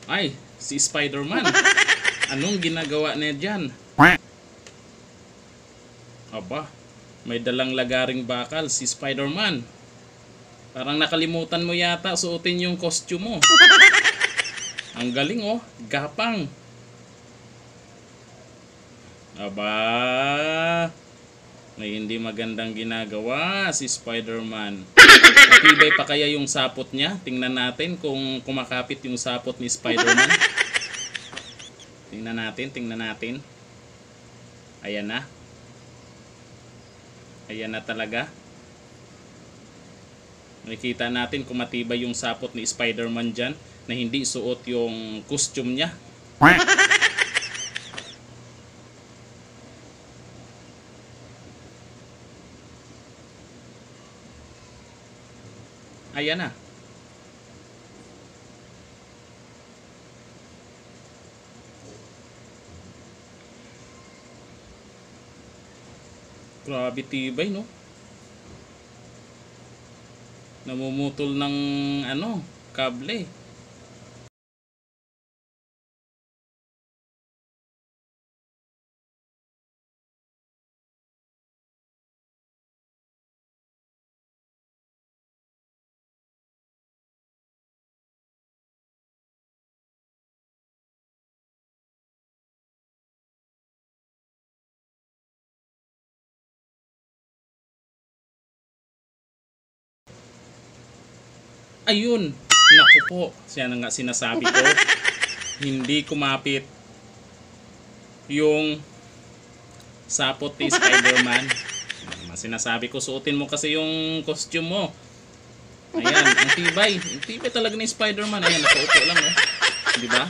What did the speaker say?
Ay, si Spider-Man. Anong ginagawa niya dyan? Aba, may dalang lagaring bakal si Spider-Man. Parang nakalimutan mo yata suotin yung costume mo. Ang galing oh, gapang. Aba, may hindi magandang ginagawa si Spider-Man. Matibay pa kaya yung sapot niya? Tingnan natin kung kumakapit yung sapot ni Spider-Man. Tingnan natin. Ayan na. Ayan na talaga. Nakikita natin kung matibay yung sapot ni Spider-Man dyan na hindi suot yung costume niya. Ayan na. Grabe tibay, no? Namumutol ng kable. Ayun. Naku po. Siya na nga sinasabi ko. Hindi kumapit yung sapot ni Spider-Man. Sinasabi ko, suotin mo kasi yung costume mo. Ayan, ang tibay. Ang tibay talaga ni Spider-Man. Ayan, nakaupo lang, oh. Di ba?